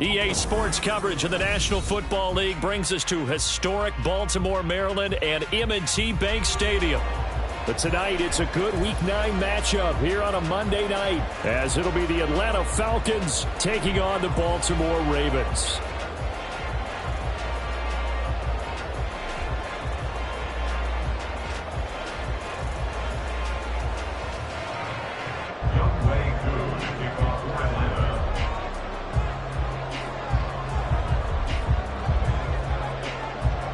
EA Sports coverage of the National Football League brings us to historic Baltimore, Maryland, and M&T Bank Stadium. But tonight, it's a good Week 9 matchup here on a Monday night, as it'll be the Atlanta Falcons taking on the Baltimore Ravens.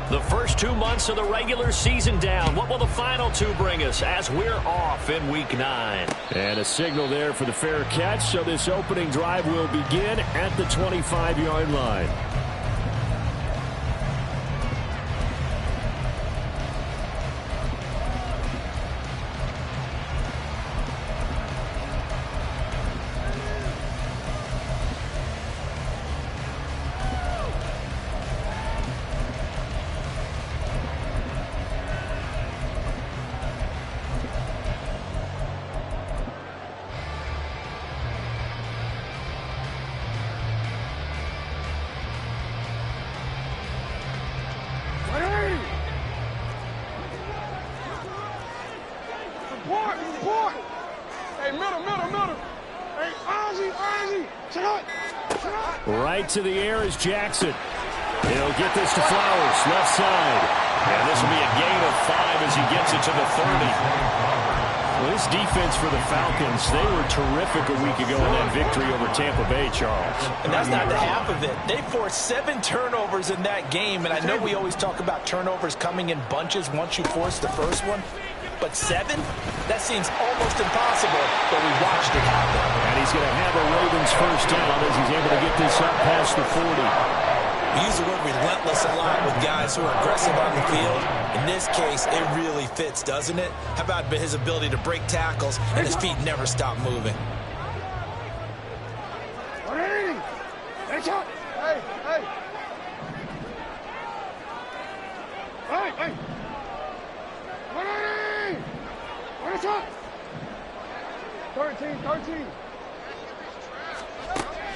The first 2 months of the regular season down. What will the final two bring us as we're off in Week 9? And a signal there for the fair catch, so this opening drive will begin at the 25-yard line. Right to the air is Jackson. He'll get this to Flowers, left side. And this will be a gain of 5 as he gets it to the 30. Well, this defense for the Falcons, they were terrific a week ago in that victory over Tampa Bay, Charles. And that's not the half of it. They forced 7 turnovers in that game. And I know we always talk about turnovers coming in bunches once you force the first one. But 7? That seems almost impossible, but we watched it happen. And he's going to have a Ravens first down as he's able to get this up past the 40. We use the word relentless a lot with guys who are aggressive on the field. In this case, it really fits, doesn't it? How about his ability to break tackles and his feet never stop moving?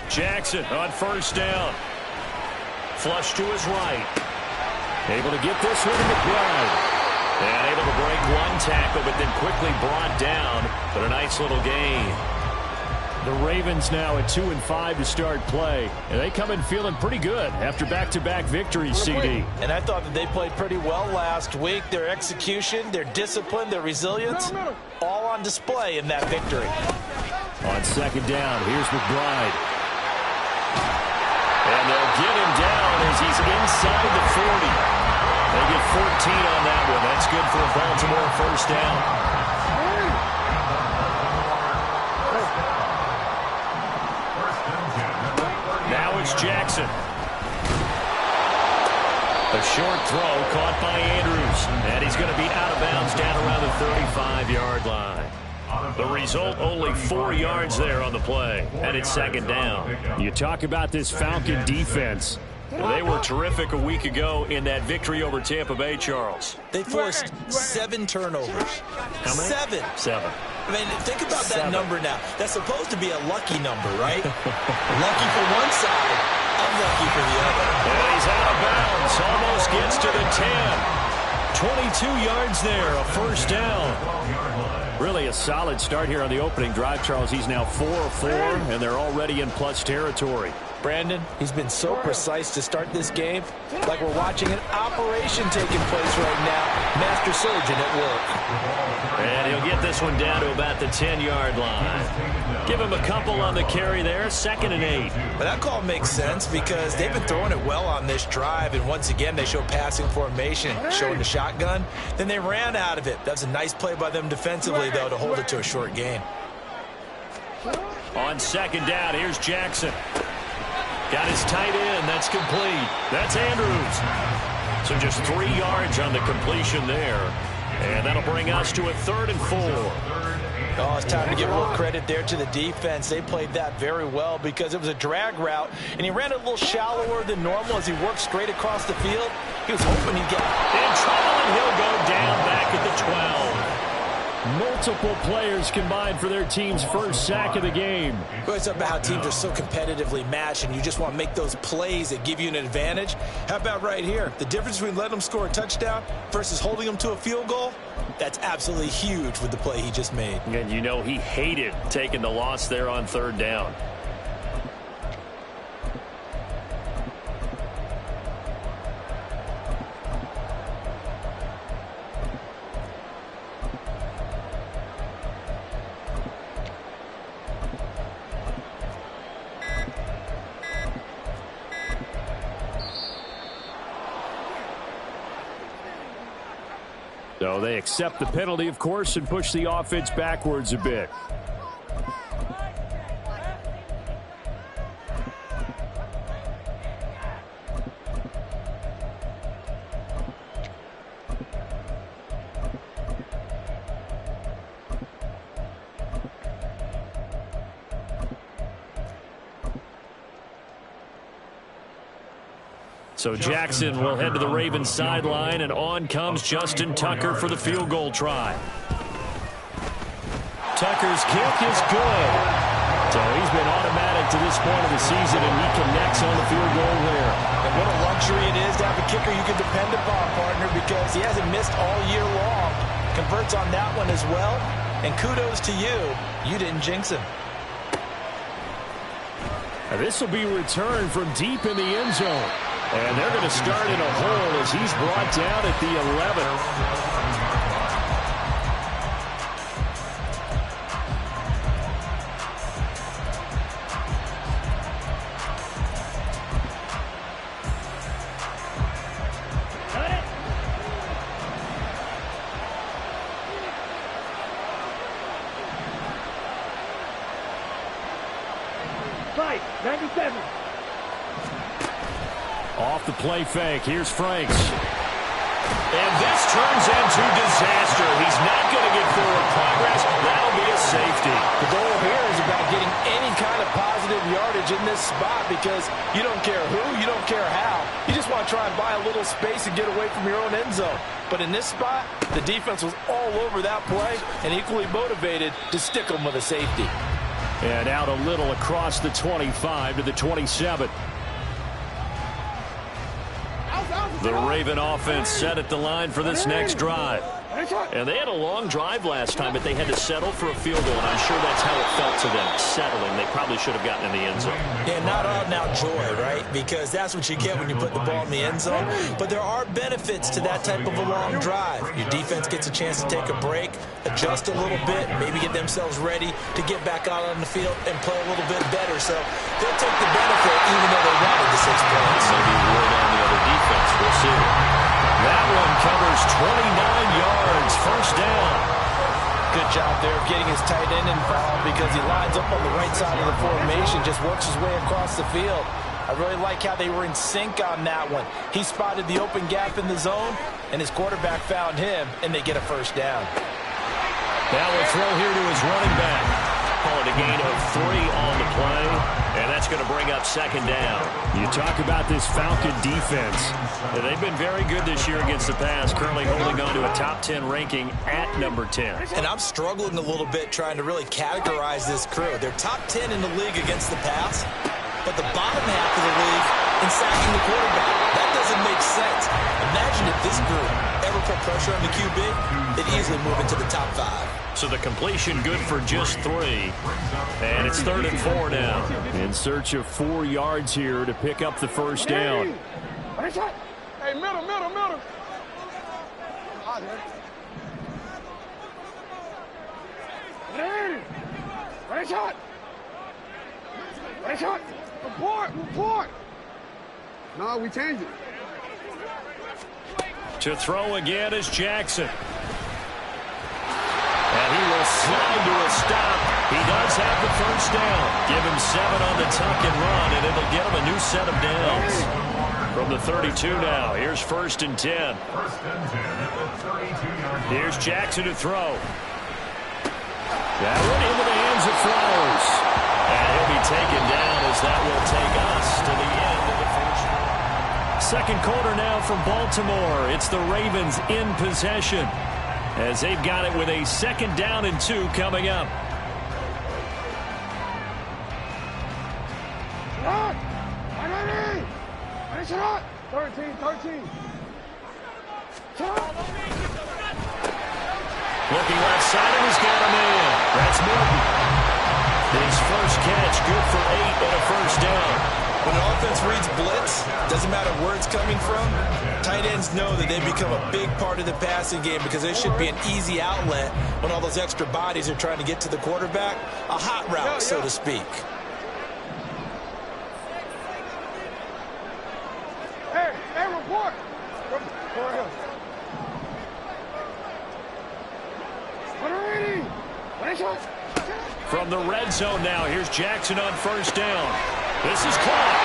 Jackson on first down. Flush to his right. Able to get this one to McBride. And able to break one tackle, but then quickly brought down. But a nice little gain. The Ravens now at 2-5 to start play. And they come in feeling pretty good after back-to-back victories, CD. And I thought that they played pretty well last week. Their execution, their discipline, their resilience, all on display in that victory. On second down, here's McBride. And they'll get him down as he's inside the 40. They get 14 on that one. That's good for a Baltimore first down. Now it's Jackson. A short throw caught by Andrews. And he's going to be out of bounds down around the 35-yard line. The result, only 4 yards there on the play. And it's second down. You talk about this Falcon defense. Well, they were terrific a week ago in that victory over Tampa Bay, Charles. They forced 7 turnovers. How many? 7. I mean, think about that number now. That's supposed to be a lucky number, right? Lucky for one side, unlucky for the other. And he's out of bounds. Almost gets to the 10. 22 yards there, a first down. Really a solid start here on the opening drive, Charles. He's now 4 of 4, and they're already in plus territory. Brandon, he's been so precise to start this game, like we're watching an operation taking place right now. Master surgeon at work. And he'll get this one down to about the 10-yard line. Give him a couple on the carry there, 2nd and 8. But that call makes sense because they've been throwing it well on this drive, and once again they show passing formation, showing the shotgun. Then they ran out of it. That's a nice play by them defensively, though, to hold it to a short gain. On second down, here's Jackson. Got his tight end. That's complete. That's Andrews. So just 3 yards on the completion there. And that'll bring us to a 3rd and 4. Oh, it's time to give a little credit there to the defense. They played that very well because it was a drag route, and he ran a little shallower than normal as he worked straight across the field. He was hoping he'd get in trouble, and he'll go down back at the 12. Multiple players combined for their team's first sack of the game. Well, it's about how teams are so competitively matched, and you just want to make those plays that give you an advantage. How about right here? The difference between letting them score a touchdown versus holding them to a field goal, that's absolutely huge with the play he just made. And you know he hated taking the loss there on third down. So they accept the penalty, of course, and push the offense backwards a bit. So Jackson will head to the Ravens sideline, and on comes Justin Tucker for the field goal try. Tucker's kick is good. So he's been automatic to this point of the season, and he connects on the field goal there. And what a luxury it is to have a kicker you can depend upon, partner, because he hasn't missed all year long. Converts on that one as well. And kudos to you. You didn't jinx him. This will be returned from deep in the end zone. And they're going to start in a hole as he's brought down at the 11. Fight, 97. Off the play fake. Here's Franks. And this turns into disaster. He's not going to get forward progress. That'll be a safety. The goal here is about getting any kind of positive yardage in this spot because you don't care who, you don't care how. You just want to try and buy a little space and get away from your own end zone. But in this spot, the defense was all over that play and equally motivated to stick them with a safety. And out a little across the 25 to the 27. The Raven offense set at the line for this next drive. And they had a long drive last time, but they had to settle for a field goal, and I'm sure that's how it felt to them, settling. They probably should have gotten in the end zone. Yeah, not out now joy, right? Because that's what you get when you put the ball in the end zone. But there are benefits to that type of a long drive. Your defense gets a chance to take a break, adjust a little bit, maybe get themselves ready to get back out on the field and play a little bit better. So they'll take the benefit even though they wanted the 6 points. Maybe rule down the other defense. We'll see. That one covers 29 yards, first down. Good job there of getting his tight end involved because he lines up on the right side of the formation, just works his way across the field. I really like how they were in sync on that one. He spotted the open gap in the zone, and his quarterback found him, and they get a first down. Now we'll throw here to his running back. Call it a gain of 3 on the play, and that's going to bring up second down. You talk about this Falcon defense. They've been very good this year against the pass, currently holding on to a top 10 ranking at number 10. And I'm struggling a little bit trying to really categorize this crew. They're top 10 in the league against the pass, but the bottom half of the league in sacking the quarterback. That doesn't make sense. Imagine if this group ever put pressure on the QB, they'd easily move into the top 5. So the completion good for just 3. And it's 3rd and 4 now. In search of 4 yards here to pick up the first down. Hey, middle. Right shot. Report. No, we changed it. To throw again is Jackson. And he will slide to a stop. He does have the first down. Give him 7 on the tuck and run, and it'll get him a new set of downs. From the 32 now, here's 1st and 10. Here's Jackson to throw. That one into the hands of Flowers. And he'll be taken down as that will take us to the end of the first. Second quarter now from Baltimore. It's the Ravens in possession. as they've got it with a 2nd down and 2 coming up. Shot! 13. Shot! Looking left side, and he's got him in. That's Morton. His first catch, good for 8 and a 1st down. When an offense reads blitz, doesn't matter where it's coming from, tight ends know that they become a big part of the passing game because it should be an easy outlet when all those extra bodies are trying to get to the quarterback. A hot route, so to speak. Hey, report! From the red zone now, here's Jackson on 1st down. This is caught,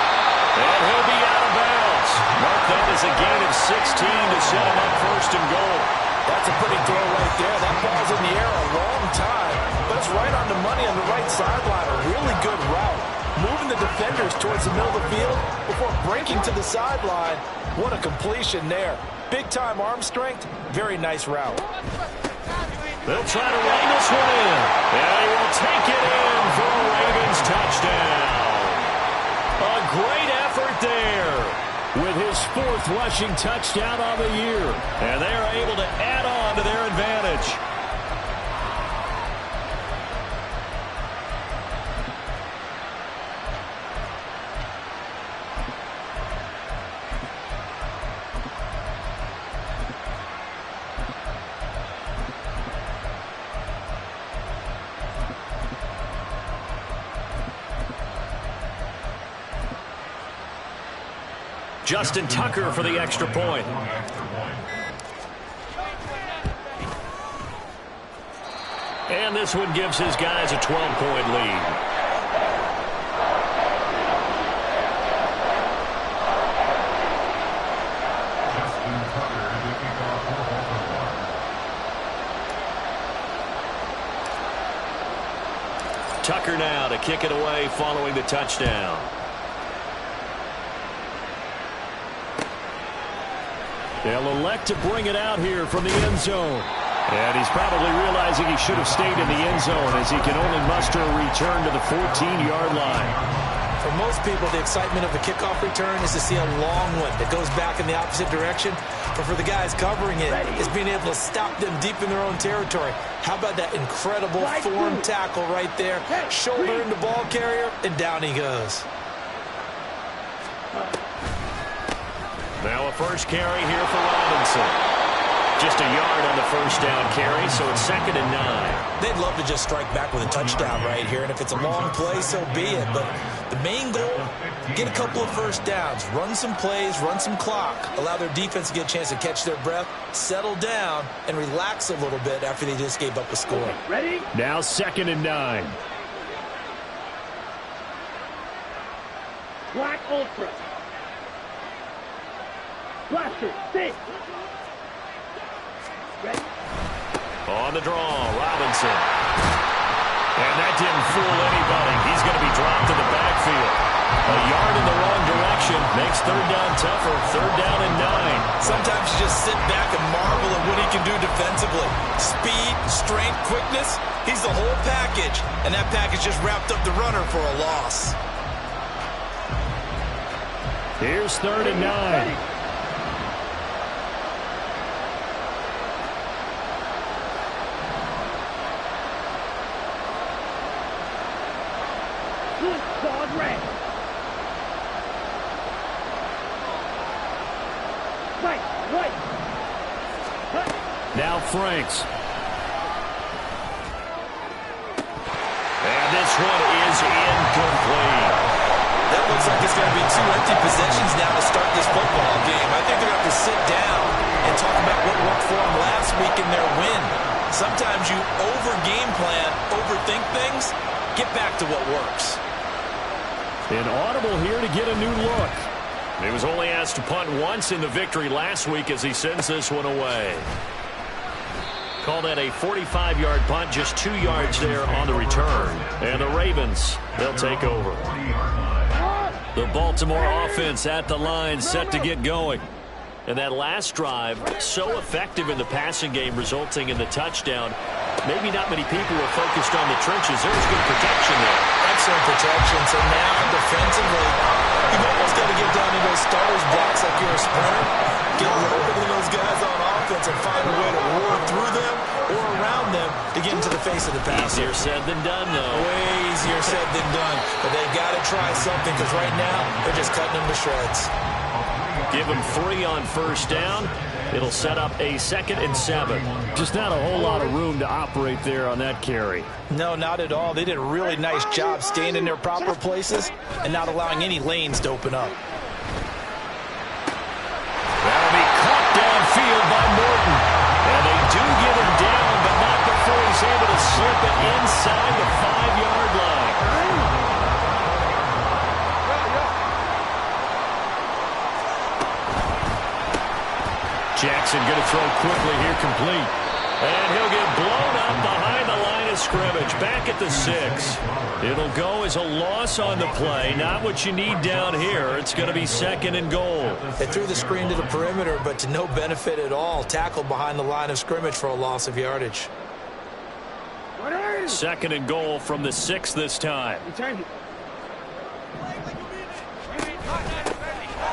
and he'll be out of bounds. Mark that as a gain of 16 to set him up 1st and goal. That's a pretty throw right there. That ball's in the air a long time, but it's right on the money on the right sideline. A really good route. Moving the defenders towards the middle of the field before breaking to the sideline. What a completion there. Big-time arm strength. Very nice route. They'll try to run this one in. And they will take it in for a Ravens touchdown. A great effort there with his 4th rushing touchdown on the year. And they are able to add on to their advantage. Justin Tucker for the extra point. And this one gives his guys a 12-point lead. Tucker now to kick it away following the touchdown. They'll elect to bring it out here from the end zone. And he's probably realizing he should have stayed in the end zone as he can only muster a return to the 14-yard line. For most people, the excitement of the kickoff return is to see a long one that goes back in the opposite direction. But for the guys covering it, it's being able to stop them deep in their own territory. How about that incredible form tackle right there? Shoulder in the ball carrier, and down he goes. Now a first carry here for Robinson. Just a yard on the first down carry, so it's 2nd and 9. They'd love to just strike back with a touchdown right here, and if it's a long play, so be it. But the main goal, get a couple of first downs, run some plays, run some clock, allow their defense to get a chance to catch their breath, settle down, and relax a little bit after they just gave up a score. Ready? Now 2nd and 9. Black Ultra. Blaster, sit. Ready? On the draw, Robinson. And that didn't fool anybody. He's going to be dropped in the backfield. A yard in the wrong direction makes 3rd down tougher. 3rd down and 9. Sometimes you just sit back and marvel at what he can do defensively. Speed, strength, quickness. He's the whole package. And that package just wrapped up the runner for a loss. Here's 3rd and 9. Now Franks. And this one is incomplete. That looks like it's going to be 2 empty possessions now to start this football game. I think they're going to have to sit down and talk about what worked for them last week in their win. Sometimes you over-game plan, overthink things, get back to what works. An audible here to get a new look. He was only asked to punt once in the victory last week as he sends this one away. Call that a 45-yard punt, just 2 yards there on the return. And the Ravens, they'll take over. The Baltimore offense at the line, set to get going. And that last drive, so effective in the passing game, resulting in the touchdown. Maybe not many people were focused on the trenches. There was good protection there. Excellent protection. So now, defensively, you've almost got to get down to those starters' blocks like you're a sprinter. Get lower than those guys on offense and find a way to roar through them or around them to get into the face of the passer. Easier said than done, though. Way easier said than done. But they've got to try something because right now, they're just cutting them to shreds. Give them 3 on first down. It'll set up a 2nd and 7. Just not a whole lot of room to operate there on that carry. No, not at all. They did a really nice job staying in their proper places and not allowing any lanes to open up. That'll be caught downfield by Morton. And they do get him down, but not before he's able to slip it inside the 5-yard line. Jackson going to throw quickly here, complete. And he'll get blown up behind the line of scrimmage, back at the 6. It'll go as a loss on the play. Not what you need down here. It's going to be 2nd and goal. They threw the screen to the perimeter, but to no benefit at all. Tackled behind the line of scrimmage for a loss of yardage. 2nd and goal from the 6 this time.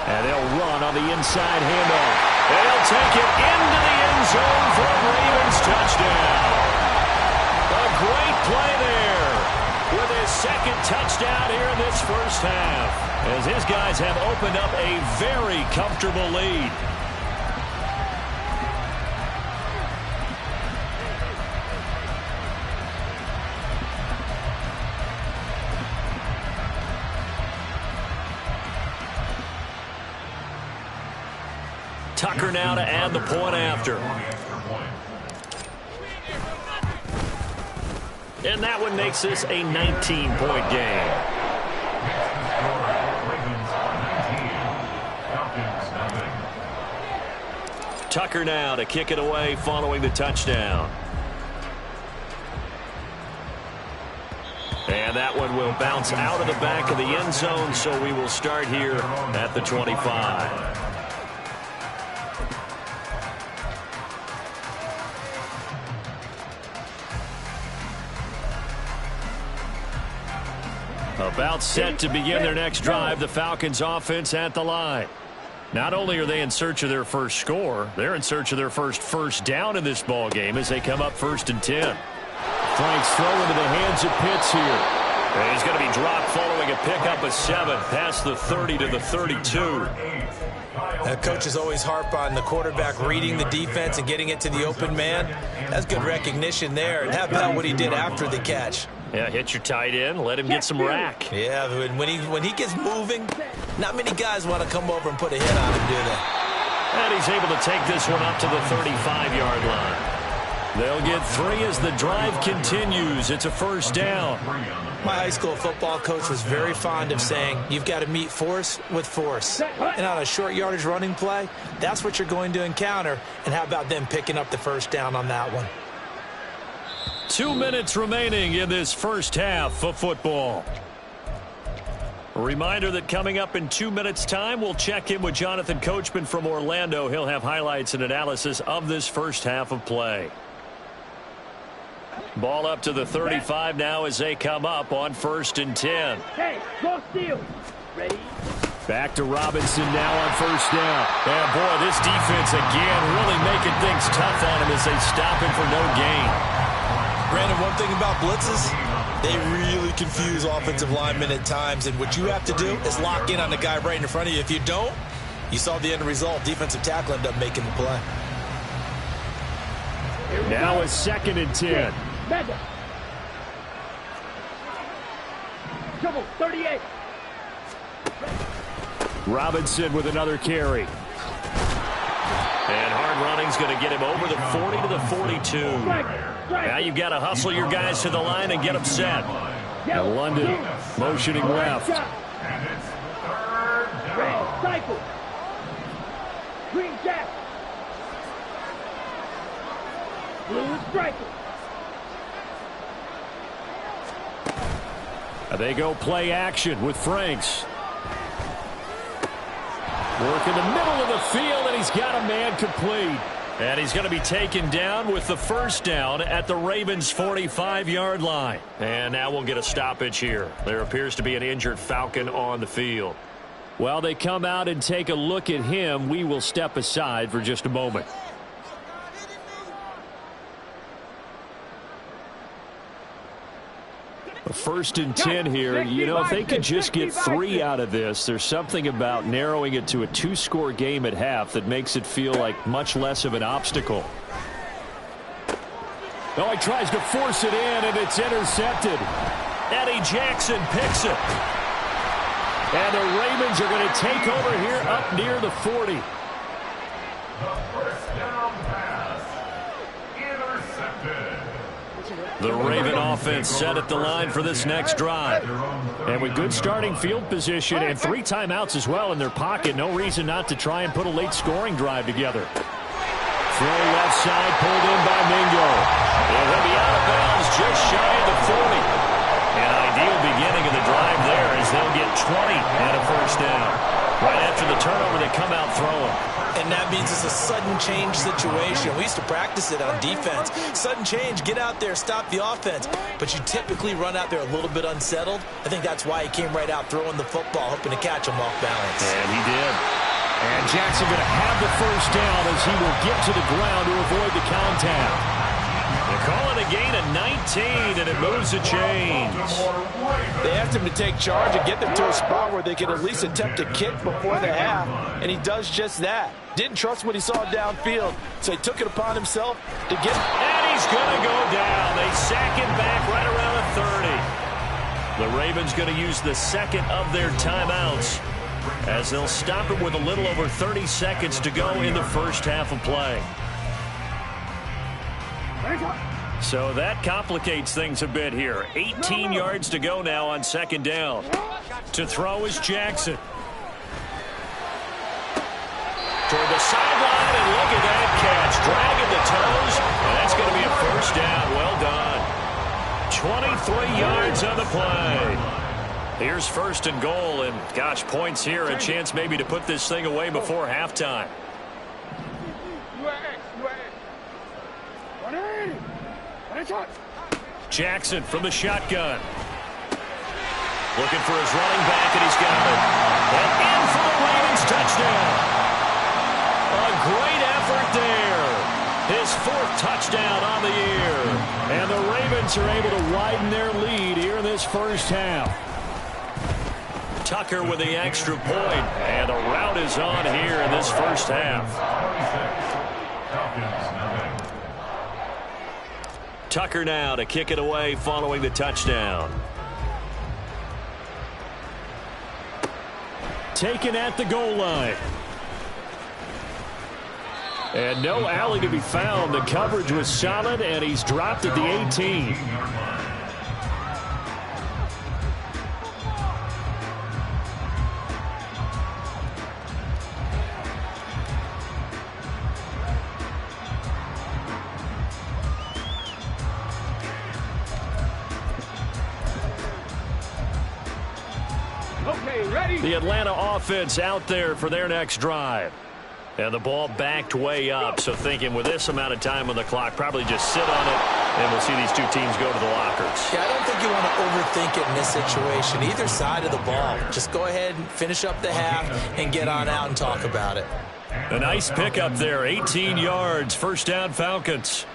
And they'll run on the inside handoff. They'll take it into the end zone for a Ravens touchdown. A great play there with his 2nd touchdown here in this first half, as his guys have opened up a very comfortable lead. Tucker now to add the point after. And that one makes this a 19-point game. Tucker now to kick it away following the touchdown. And that one will bounce out of the back of the end zone, so we will start here at the 25. About set to begin their next drive, the Falcons offense at the line. Not only are they in search of their first score, they're in search of their first down in this ball game as they come up 1st and 10. Frank's throw into the hands of Pitts here. And he's going to be dropped following a pickup of 7 past the 30 to the 32. Coaches always harp on the quarterback reading the defense and getting it to the open man. That's good recognition there. And how about what he did after the catch? Yeah, hit your tight end, let him get some rack. Yeah, when he gets moving, not many guys want to come over and put a hit on him, do they? And he's able to take this one up to the 35-yard line. They'll get 3 as the drive continues. It's a 1st down. My high school football coach was very fond of saying, you've got to meet force with force. And on a short yardage running play, that's what you're going to encounter. And how about them picking up the 1st down on that one? 2 minutes remaining in this first half of football. A reminder that coming up in 2 minutes' time, we'll check in with Jonathan Coachman from Orlando. He'll have highlights and analysis of this first half of play. Ball up to the 35 now as they come up on 1st and 10. Hey, go steal. Ready? Back to Robinson now on 1st down. And boy, this defense again really making things tough on him as they stop him for no gain. Brandon, one thing about blitzes, they really confuse offensive linemen at times. And what you have to do is lock in on the guy right in front of you. If you don't, you saw the end result. Defensive tackle ended up making the play. Now a 2nd and 10. Double 38. Robinson with another carry. And hard running's going to get him over the 40 to the 42. Now you've got to hustle your guys to the line and get them set. And London motioning left. Red cycle. Green jack. Blue striker. They go play action with Franks. Work in the middle of the field, and he's got a man complete. And he's going to be taken down with the first down at the Ravens' 45-yard line. And now we'll get a stoppage here. There appears to be an injured Falcon on the field. While they come out and take a look at him, we will step aside for just a moment. First and 10 here. You know, if they could just get 3 out of this, there's something about narrowing it to a 2-score game at half that makes it feel like much less of an obstacle. Oh, he tries to force it in, and it's intercepted. Eddie Jackson picks it. And the Ravens are going to take over here up near the 40. The first down pass. Intercepted. The Raven offense set at the line for this next drive. And with good starting field position and 3 timeouts as well in their pocket, no reason not to try and put a late scoring drive together. Throw left side, pulled in by Mingo. And he'll be out of bounds just shy of the 40. An ideal beginning of the drive there as they'll get 20 and a first down. Right after the turnover, they come out throwing. And that means it's a sudden change situation. We used to practice it on defense. Sudden change, get out there, stop the offense. But you typically run out there a little bit unsettled. I think that's why he came right out throwing the football, hoping to catch him off balance. And he did. And Jackson going to have the first down as he will get to the ground to avoid the contact. They call it a gain of 19, and it moves the chains. They asked him to take charge and get them to a spot where they could at least attempt to kick before the half, and he does just that. Didn't trust what he saw downfield, so he took it upon himself to get. And he's going to go down. They sack him back right around the 30. The Ravens going to use the second of their timeouts as they'll stop it with a little over 30 seconds to go in the first half of play. So that complicates things a bit here. 18 yards to go now on second down. To throw is Jackson. Toward the sideline, and look at that catch. Dragging the toes, and that's going to be a first down. Well done. 23 yards on the play. Here's first and goal, and gosh, points here. A chance maybe to put this thing away before halftime. Jackson from the shotgun. Looking for his running back, and he's got it. And in for the Ravens touchdown. A great effort there. His 4th touchdown on the year. And the Ravens are able to widen their lead here in this first half. Tucker with the extra point, and the rout is on here in this first half. Tucker now to kick it away following the touchdown. Taken at the goal line. And no alley to be found. The coverage was solid, and he's dropped at the 18. The Atlanta offense out there for their next drive. And the ball backed way up, so thinking with this amount of time on the clock, probably just sit on it, and we'll see these two teams go to the lockers. Yeah, I don't think you want to overthink it in this situation. Either side of the ball. Just go ahead and finish up the half and get on out and talk about it. A nice pickup there, 18 yards, first down Falcons.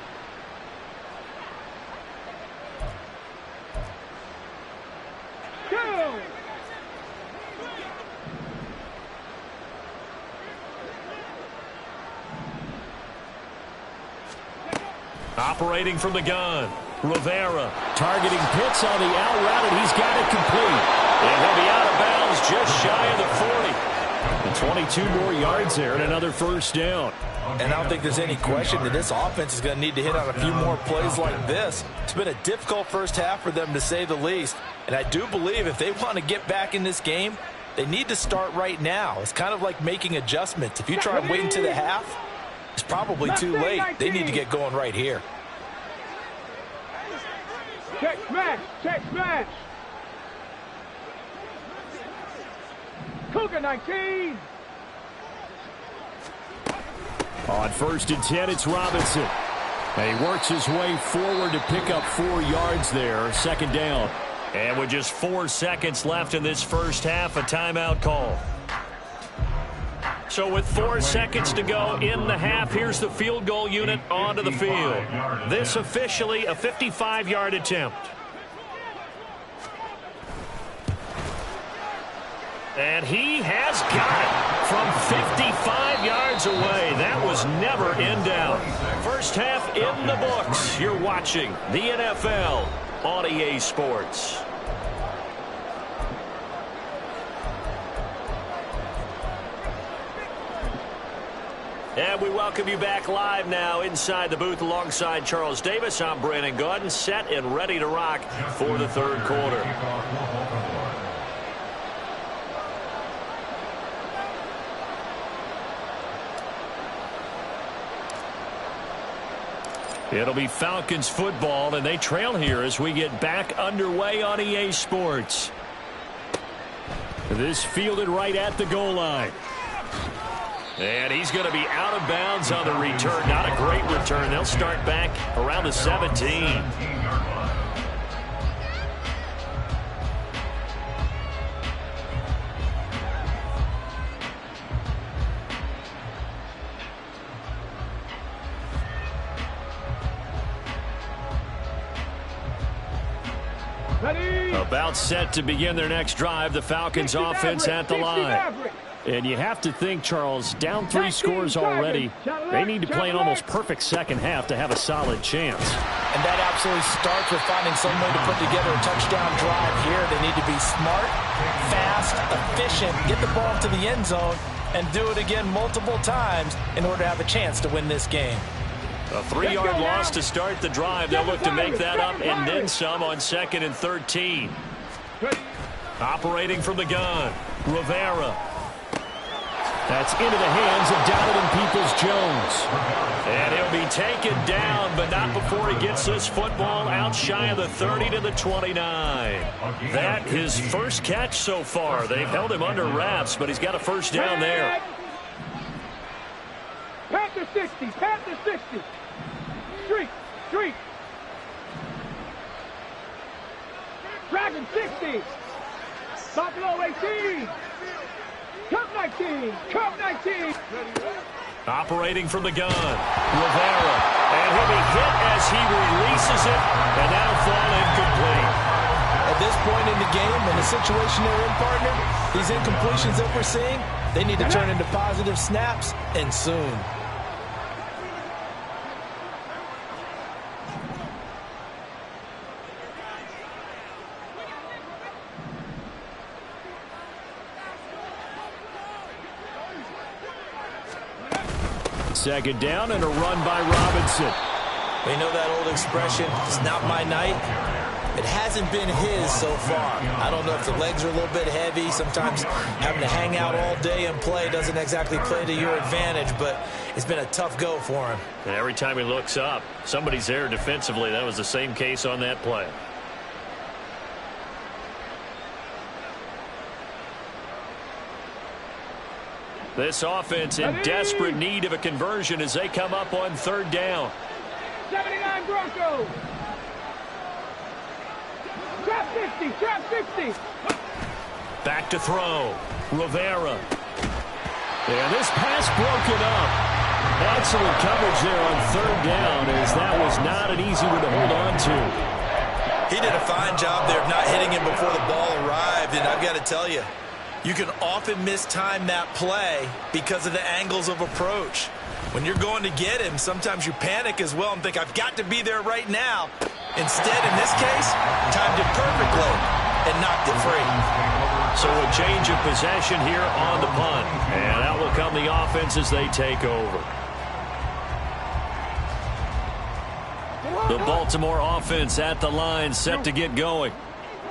Operating from the gun, Rivera targeting Pitts on the out route, and he's got it complete. And he'll be out of bounds just shy of the 40. And 22 more yards there and another first down. And I don't think there's any question that this offense is going to need to hit on a few more plays like this. It's been a difficult first half for them, to say the least. And I do believe if they want to get back in this game, they need to start right now. It's kind of like making adjustments. If you try and wait until the half, it's probably too late. They need to get going right here. Check smash! Check smash! Cougar 19! On 1st and 10, it's Robinson. And he works his way forward to pick up 4 yards there. 2nd down. And with just 4 seconds left in this first half, a timeout call. So with 4 seconds to go in the half, here's the field goal unit onto the field. This officially a 55-yard attempt. And he has got it from 55 yards away. That was never in doubt. First half in the books. You're watching the NFL on EA Sports. And we welcome you back live now inside the booth alongside Charles Davis. I'm Brandon Gaudin, set and ready to rock for the 3rd quarter. It'll be Falcons football, and they trail here as we get back underway on EA Sports. This fielded right at the goal line. And he's going to be out of bounds on the return. Not a great return. They'll start back around the 17. Ready? About set to begin their next drive. The Falcons offense at the line. And you have to think, Charles, down 3 scores already. They need to play an almost perfect second half to have a solid chance. And that absolutely starts with finding some way to put together a touchdown drive here. They need to be smart, fast, efficient, get the ball to the end zone, and do it again multiple times in order to have a chance to win this game. A 3-yard loss to start the drive. They'll look to make that up and then some on 2nd and 13. Operating from the gun, Rivera. That's into the hands of Donovan Peoples-Jones. And he'll be taken down, but not before he gets this football out shy of the 30 to the 29. That his first catch so far. They've held him under wraps, but he's got a first down there. Panther 60, Panther 60. Streak. Dragon 60. Buffalo 18. Cup 19. Operating from the gun, Rivera. And he'll be hit as he releases it, and that'll fall incomplete. At this point in the game, in the situation they're in, partner, these incompletions that we're seeing, they need to turn into positive snaps, and soon. Second down and a run by Robinson. They know that old expression, it's not my night. It hasn't been his so far. I don't know if the legs are a little bit heavy. Sometimes having to hang out all day and play doesn't exactly play to your advantage, but it's been a tough go for him. And every time he looks up, somebody's there defensively. That was the same case on that play. This offense in desperate need of a conversion as they come up on 3rd down. 79 Broncos. Trap 50. Back to throw. Rivera. And this pass broken up. Excellent coverage there on 3rd down as that was not an easy one to hold on to. He did a fine job there of not hitting him before the ball arrived, and I've got to tell you, you can often mistime that play because of the angles of approach. When you're going to get him, sometimes you panic as well and think, I've got to be there right now. Instead, in this case, timed it perfectly and knocked it free. So a change of possession here on the punt. And out will come the offense as they take over. The Baltimore offense at the line, set to get going.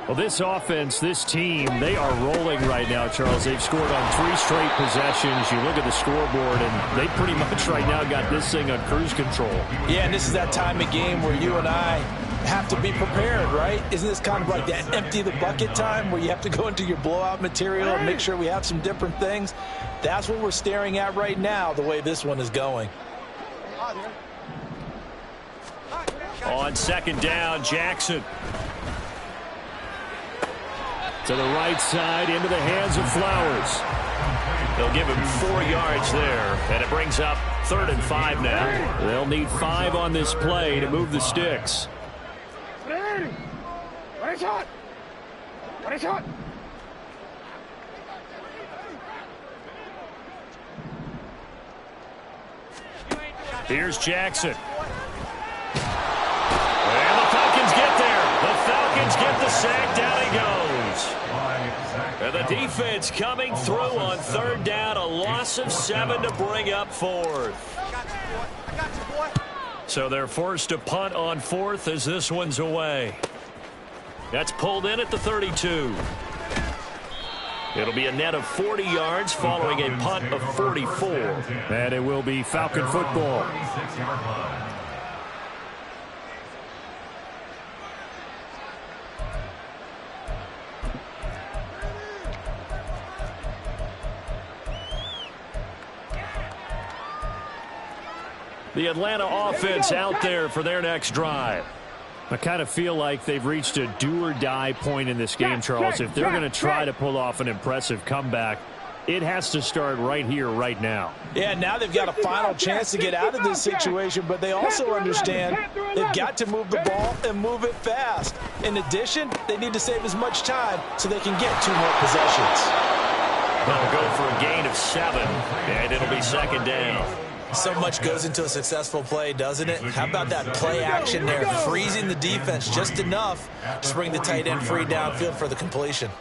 Well, this offense, this team, they are rolling right now, Charles. They've scored on 3 straight possessions. You look at the scoreboard, and they pretty much right now got this thing on cruise control. Yeah, and this is that time of game where you and I have to be prepared, right? Isn't this kind of like that empty the bucket time where you have to go into your blowout material and make sure we have some different things? That's what we're staring at right now, the way this one is going. On second down, Jackson. To the right side, into the hands of Flowers. They'll give him 4 yards there, and it brings up 3rd and 5 now. They'll need 5 on this play to move the sticks. Here's Jackson. And the Falcons get there. The Falcons get the sack. Down he goes. And the defense coming through on 3rd down. A loss of 7 to bring up 4th. So they're forced to punt on 4th as this one's away. That's pulled in at the 32. It'll be a net of 40 yards following a punt of 44. And it will be Falcon football. The Atlanta offense out there for their next drive. I kind of feel like they've reached a do-or-die point in this game, Charles. If they're going to try to pull off an impressive comeback, it has to start right here, right now. Yeah, now they've got a final chance to get out of this situation, but they also understand they've got to move the ball and move it fast. In addition, they need to save as much time so they can get 2 more possessions. They'll go for a gain of 7, and it'll be 2nd down. So much goes into a successful play, doesn't it? How about that play action there, freezing the defense just enough to bring the tight end free downfield for the completion.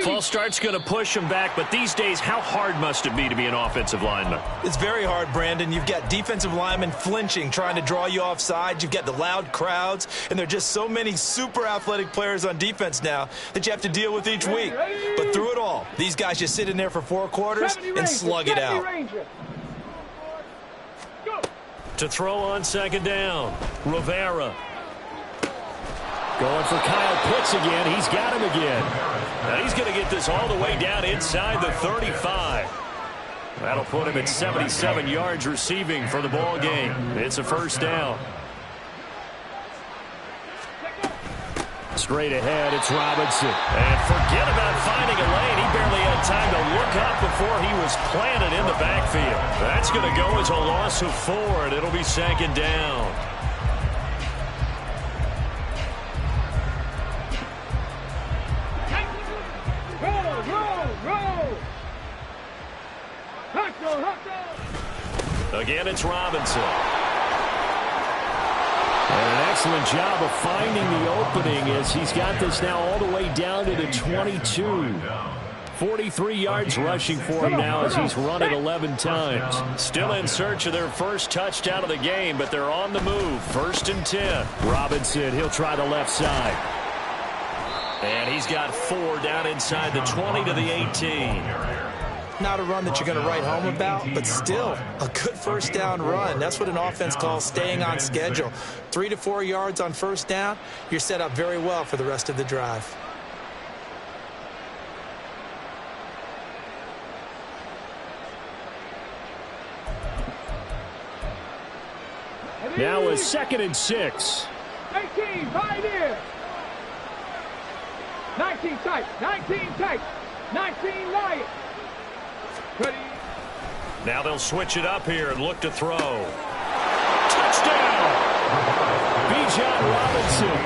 False start's going to push him back, but these days, how hard must it be to be an offensive lineman? It's very hard, Brandon. You've got defensive linemen flinching, trying to draw you off sides. You've got the loud crowds, and there are just so many super athletic players on defense now that you have to deal with each week. But through it all, these guys just sit in there for 4 quarters and slug it out. To throw on 2nd down, Rivera. Going for Kyle Pitts again. He's got him again. Now he's going to get this all the way down inside the 35. That'll put him at 77 yards receiving for the ball game. It's a 1st down. Straight ahead, it's Robinson. And forget about finding a lane. He barely had time to look up before he was planted in the backfield. That's going to go as a loss of 4, and it'll be 2nd down. Again, it's Robinson. And an excellent job of finding the opening as he's got this now all the way down to the 22. 43 yards rushing for him now as he's run it 11 times. Still in search of their first touchdown of the game, but they're on the move. 1st and 10. Robinson, he'll try the left side. And he's got 4 down inside the 20 to the 18. Not a run that you're going to write home about, but still a good 1st down run. That's what an offense calls staying on schedule. 3 to 4 yards on 1st down, you're set up very well for the rest of the drive. Now a 2nd and 6. 18, 5 here. 19 tight, 19 tight, 19 Lions. Now they'll switch it up here and look to throw. Touchdown! Bijan Robinson,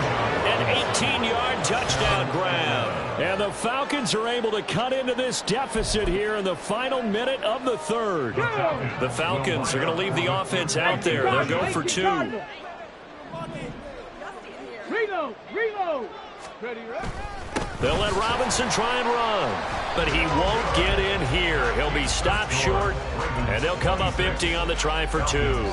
an 18-yard touchdown grab. And the Falcons are able to cut into this deficit here in the final minute of the 3rd. The Falcons are going to leave the offense out there. They'll go for 2. Reload, reload. Ready, They'll let Robinson try and run, but he won't get in here. He'll be stopped short, and they'll come up empty on the try for 2.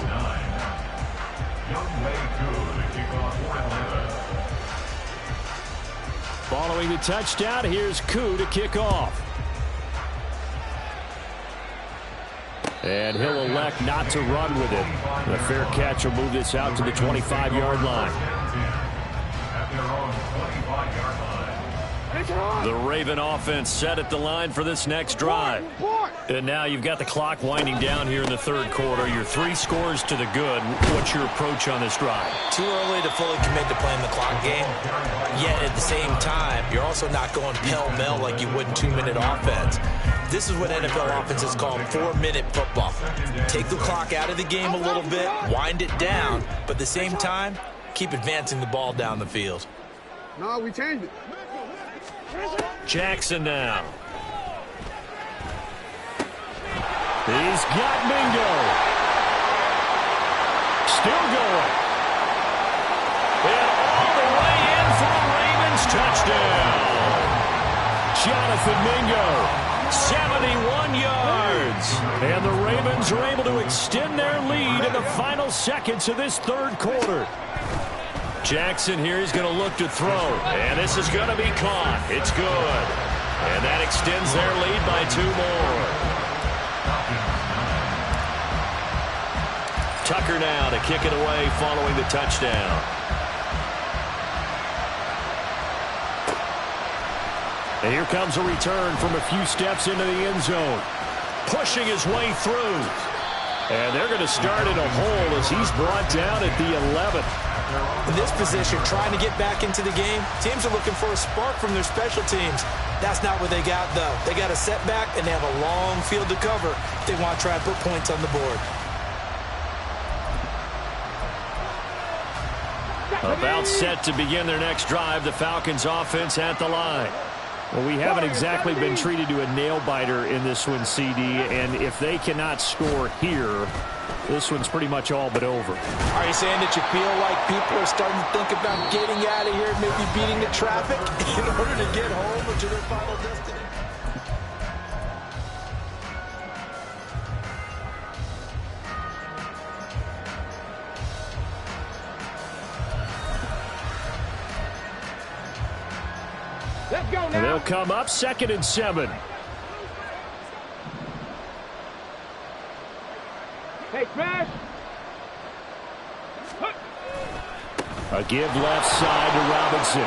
Following the touchdown, here's Koo to kick off. And he'll elect not to run with it. The fair catch will move this out to the 25-yard line. The Raven offense set at the line for this next drive. And now you've got the clock winding down here in the third quarter. You're 3 scores to the good. What's your approach on this drive? Too early to fully commit to playing the clock game. Yet at the same time, you're also not going pell-mell like you would in 2-minute offense. This is what NFL offenses call 4-minute football. Take the clock out of the game a little bit, wind it down, but at the same time, keep advancing the ball down the field. No, we changed it. Jackson now. He's got Mingo. Still going. And all the way in for a Ravens touchdown. Jonathan Mingo. 71 yards. And the Ravens are able to extend their lead in the final seconds of this third quarter. Jackson here is going to look to throw. And this is going to be caught. It's good. And that extends their lead by 2 more. Tucker now to kick it away following the touchdown. And here comes a return from a few steps into the end zone. Pushing his way through. And they're going to start in a hole as he's brought down at the 11th. In this position, trying to get back into the game, teams are looking for a spark from their special teams. That's not what they got, though. They got a setback, and they have a long field to cover if they want to try and put points on the board. About set to begin their next drive, the Falcons offense at the line. Well, we haven't exactly been treated to a nail-biter in this one, CD, and if they cannot score here, this one's pretty much all but over. Are you saying that you feel like people are starting to think about getting out of here, maybe beating the traffic in order to get home or to their final destination? Let's go now. And they'll come up 2nd and 7. Hey, Smash. A give left side to Robinson.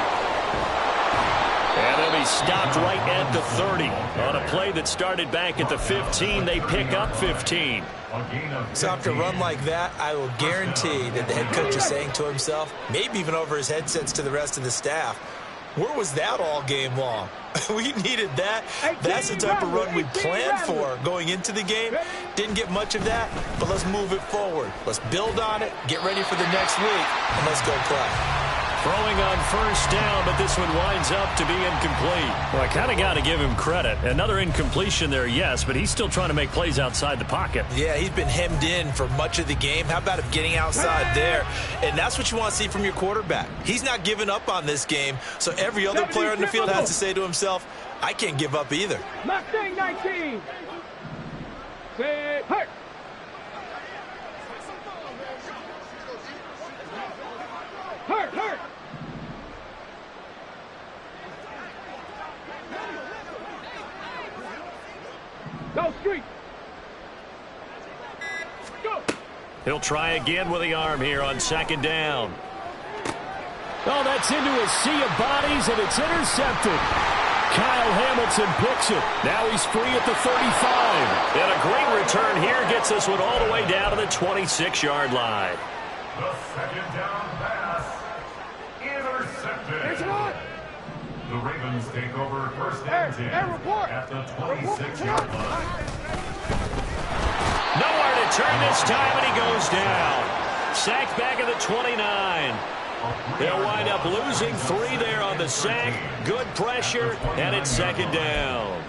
And they'll be stopped right at the 30. On a play that started back at the 15, they pick up 15. So after a run like that, I will guarantee that the head coach is saying to himself, maybe even over his headsets to the rest of the staff, where was that all game long? We needed that. That's the type of run we planned for going into the game. Didn't get much of that, but let's move it forward. Let's build on it, get ready for the next week, and let's go play. Throwing on first down, but this one winds up to be incomplete. Well, I kind of got to give him credit. Another incompletion there, yes, but he's still trying to make plays outside the pocket. Yeah, he's been hemmed in for much of the game. How about him getting outside there? And that's what you want to see from your quarterback. He's not giving up on this game, so every other player on the field has to say to himself, I can't give up either. Mustang 19. Say, hurt. Hurt, hurt. Go street. Go. He'll try again with the arm here on 2nd down. Oh, that's into a sea of bodies, and it's intercepted. Kyle Hamilton picks it. Now he's free at the 35. And a great return here gets this one all the way down to the 26-yard line. The 2nd down pass. Intercepted. It's not. The Ravens take over 1st and 10 at the 26-yard line. Nowhere to turn this time, and he goes down. Sacked back at the 29. They'll wind up losing 3 there on the sack. Good pressure, and it's 2nd down.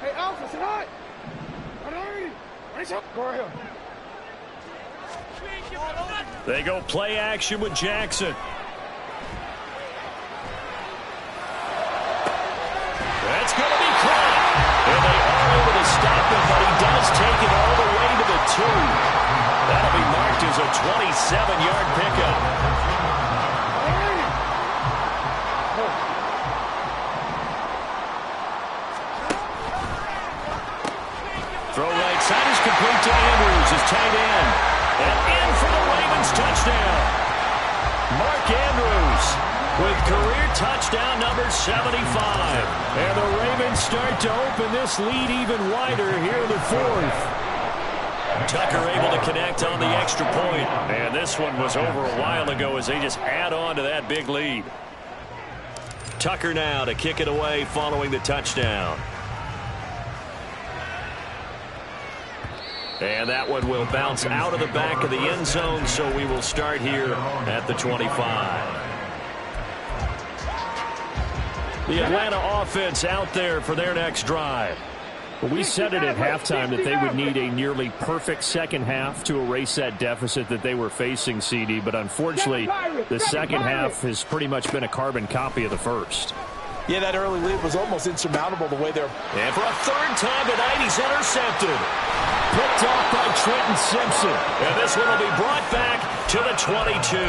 Hey, Alpha, it's not. Go ahead. They go play action with Jackson. That's going to be caught. And they are able to stop him, but he does take it all the way to the 2. That'll be marked as a 27-yard pickup. Throw right side is complete to Andrews, his tight end. And in for the Ravens touchdown. Mark Andrews with career touchdown number 75. And the Ravens start to open this lead even wider here in the fourth. Tucker able to connect on the extra point. And this one was over a while ago as they just add on to that big lead. Tucker now to kick it away following the touchdown. And that one will bounce out of the back of the end zone, so we will start here at the 25. The Atlanta offense out there for their next drive. We said it at halftime that they would need a nearly perfect second half to erase that deficit that they were facing, CD. But unfortunately, the second half has pretty much been a carbon copy of the first. Yeah, that early lead was almost insurmountable the way they're... And for a third time tonight, he's intercepted. Picked off by Trenton Simpson. And this one will be brought back to the 22.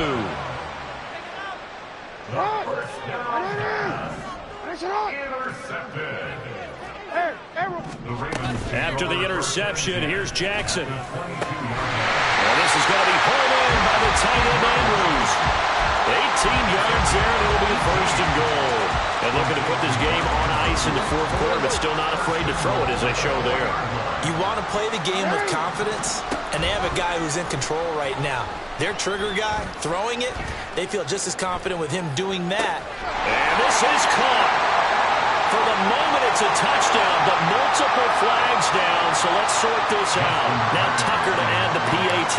Intercepted. After the interception, here's Jackson. And this is going to be pulled in by the tight end Andrews. 18 yards there, and it'll be first and goal. And looking to put this game on ice in the fourth quarter, but still not afraid to throw it as they show there. You want to play the game with confidence, and they have a guy who's in control right now. Their trigger guy, throwing it, they feel just as confident with him doing that. And this is caught. For the moment, it's a touchdown, but multiple flags down, so let's sort this out. Now Tucker to add the PAT.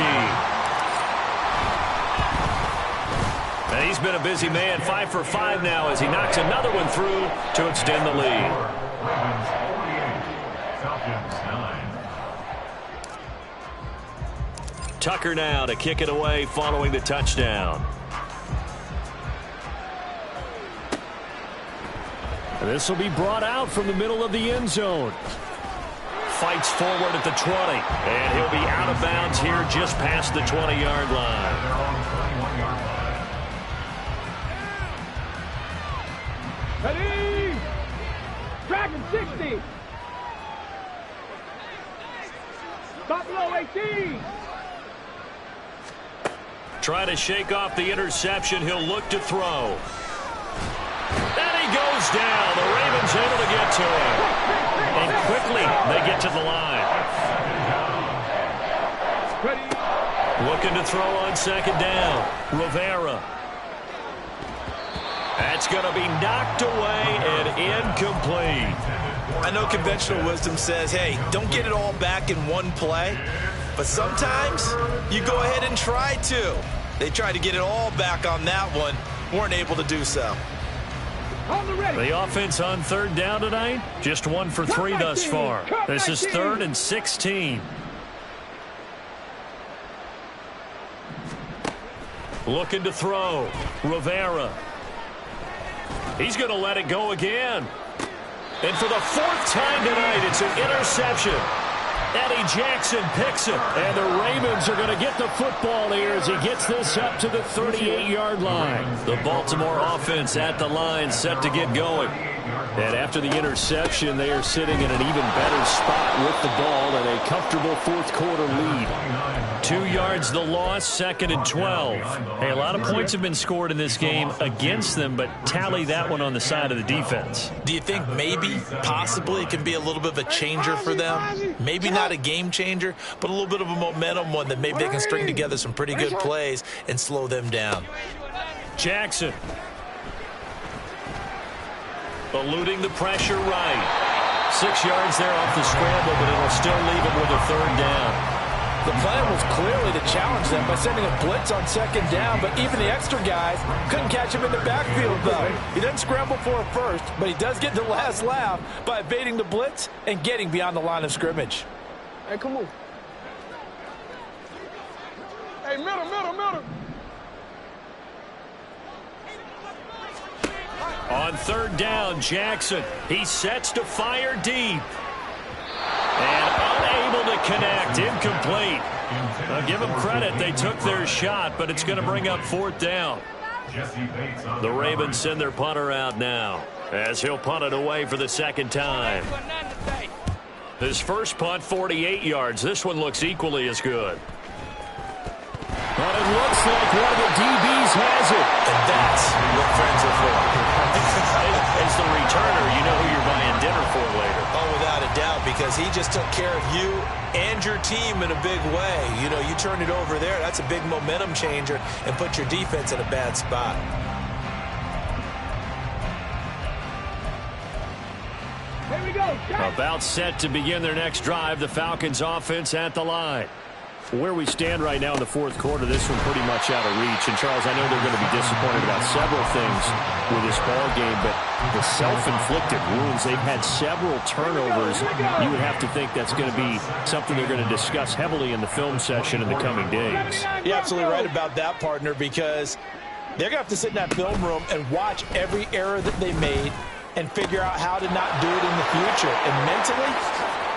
And he's been a busy man, 5 for 5 now as he knocks another one through to extend the lead. Ravens 48, Falcons 9. Tucker now to kick it away following the touchdown. And this will be brought out from the middle of the end zone. Fights forward at the 20. And he'll be out of bounds here just past the 20-yard line. They're on the 21-yard line. Ready? Dragon 60. Buffalo 18. Try to shake off the interception. He'll look to throw. And he goes down. The Ravens able to get to him. And quickly they get to the line. Ready? Looking to throw on second down. Rivera. That's going to be knocked away and incomplete. I know conventional wisdom says, hey, don't get it all back in one play. But sometimes you go ahead and try to. They tried to get it all back on that one. Weren't able to do so. The offense on third down tonight, just 1 for 3 thus far. This is 3rd and 16. Looking to throw. Rivera. He's going to let it go again. And for the 4th time tonight, it's an interception. Eddie Jackson picks it. And the Ravens are going to get the football here as he gets this up to the 38-yard line. The Baltimore offense at the line set to get going. And after the interception, they are sitting in an even better spot with the ball and a comfortable fourth quarter lead. 2 yards the loss, 2nd and 12. Hey, a lot of points have been scored in this game against them, but tally that one on the side of the defense. Do you think maybe, possibly, it can be a little bit of a changer for them? Maybe not a game changer, but a little bit of a momentum one that maybe they can string together some pretty good plays and slow them down. Jackson. Eluding the pressure right. 6 yards there off the scramble, but it'll still leave him with a 3rd down. The plan was clearly to challenge them by sending a blitz on 2nd down, but even the extra guys couldn't catch him in the backfield, though. He doesn't scramble for a first, but he does get the last laugh by evading the blitz and getting beyond the line of scrimmage. Hey, come on. Hey, middle. On 3rd down, Jackson. He sets to fire deep. And unable to connect. Incomplete. I'll give them credit. They took their shot, but it's going to bring up 4th down. The Ravens send their punter out now as he'll punt it away for the 2nd time. His first punt, 48 yards. This one looks equally as good. But it looks like one of the DBs has it. And that's what friends are for. As the returner, you know who you're buying dinner for later. Oh, without a doubt, because he just took care of you and your team in a big way. You know, you turn it over there, that's a big momentum changer and put your defense in a bad spot. Here we go. About set to begin their next drive, the Falcons offense at the line. Where we stand right now in the fourth quarter, this one pretty much out of reach. And, Charles, I know they're going to be disappointed about several things with this ball game, but the self-inflicted wounds, they've had several turnovers. You would have to think that's going to be something they're going to discuss heavily in the film session in the coming days. You're absolutely right about that, partner, because they're going to have to sit in that film room and watch every error that they made and figure out how to not do it in the future. And mentally,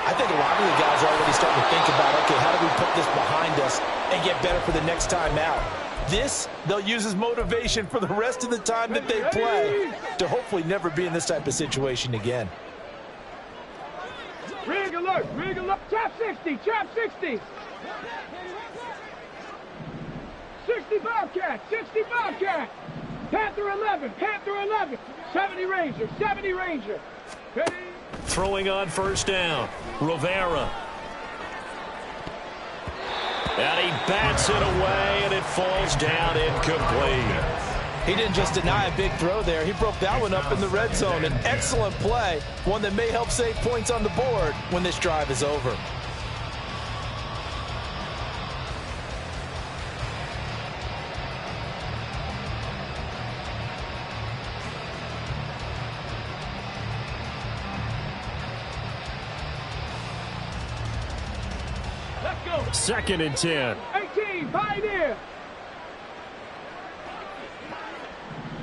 I think a lot of the guys are already starting to think about, okay, how do we put this behind us and get better for the next time out? This, they'll use as motivation for the rest of the time that they play to hopefully never be in this type of situation again. Rig alert, rig alert. Trap 60, trap 60. 60 Bobcat, 60 Bobcat. Panther 11, Panther 11. 70 Ranger, 70 Ranger. Ready? Throwing on first down, Rivera. And he bats it away, and it falls down incomplete. He didn't just deny a big throw there. He broke that one up in the red zone. An excellent play, one that may help save points on the board when this drive is over. Second and 10. 18, Pioneer.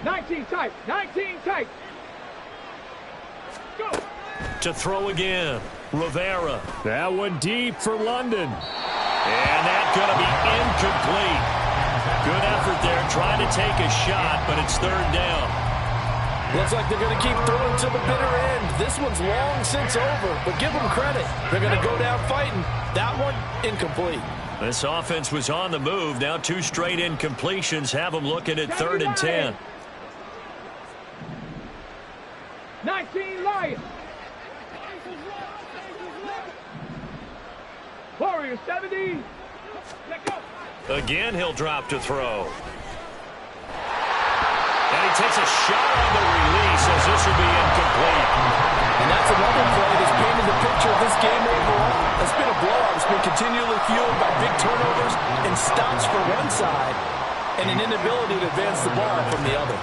19 tight, 19 tight. Go. To throw again, Rivera. That one deep for London. And that's going to be incomplete. Good effort there, trying to take a shot, but it's third down. Looks like they're going to keep throwing to the bitter end. This one's long since over, but give them credit. They're going to go down fighting. That one, incomplete. This offense was on the move. Now two straight incompletions have them looking at third and 10. 19 Lions. Warrior 70. Let go. Again, he'll drop to throw. And he takes a shot on the release as this will be incomplete. And that's another play that's painted the picture of this game overall. It's been a blowout. It's been continually fueled by big turnovers and stops for one side and an inability to advance the ball from the other.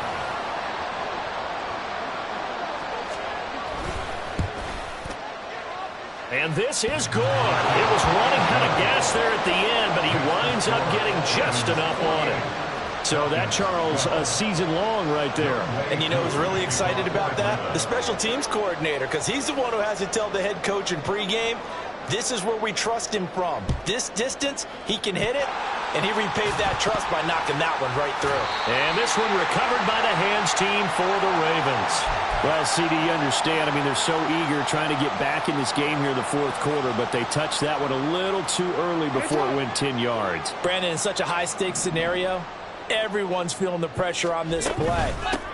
And this is good. It was running out of gas there at the end, but he winds up getting just enough on it. So that, Charles, a season long right there. And you know who's really excited about that? The special teams coordinator, because he's the one who has to tell the head coach in pregame, this is where we trust him from. This distance, he can hit it, and he repaid that trust by knocking that one right through. And this one recovered by the hands team for the Ravens. Well, CD, you understand, I mean, they're so eager trying to get back in this game here in the fourth quarter, but they touched that one a little too early before it went 10 yards. Brandon, in such a high-stakes scenario, everyone's feeling the pressure on this play.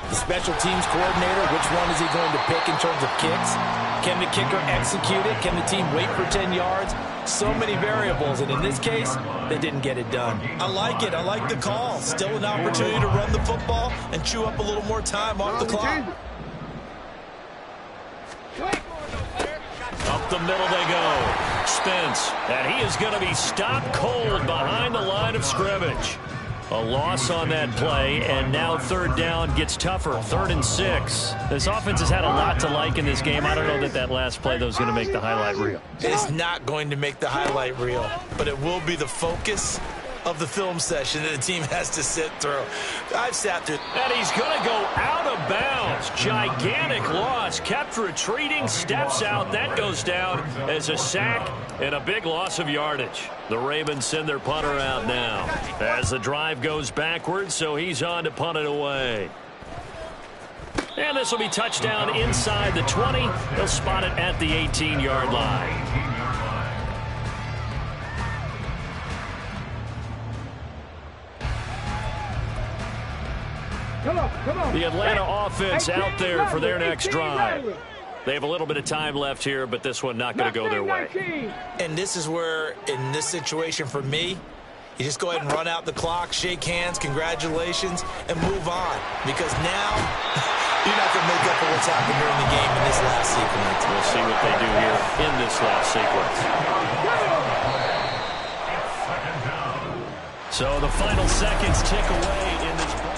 The special teams coordinator, which one is he going to pick in terms of kicks? Can the kicker execute it? Can the team wait for 10 yards? So many variables, and in this case, they didn't get it done. I like it. I like the call. Still an opportunity to run the football and chew up a little more time off the clock. Up the middle they go. Spence, and he is going to be stopped cold behind the line of scrimmage. A loss on that play, and now third down gets tougher. 3rd and 6. This offense has had a lot to like in this game. I don't know that that last play, though, is going to make the highlight reel. It's not going to make the highlight reel, but it will be the focus of the film session that the team has to sit through. I've sat through. And he's going to go out of bounds. Gigantic loss. Kept retreating, steps out. That goes down as a sack and a big loss of yardage. The Ravens send their punter out now as the drive goes backwards, so he's on to punt it away. And this will be touchdown inside the 20. They'll spot it at the 18-yard line. The Atlanta offense out there for their next drive. They have a little bit of time left here, but this one not going to go their way. And this is where, in this situation for me, you just go ahead and run out the clock, shake hands, congratulations, and move on. Because now, you're not going to make up for what's happened during the game in this last sequence. We'll see what they do here in this last sequence. So the final seconds tick away in this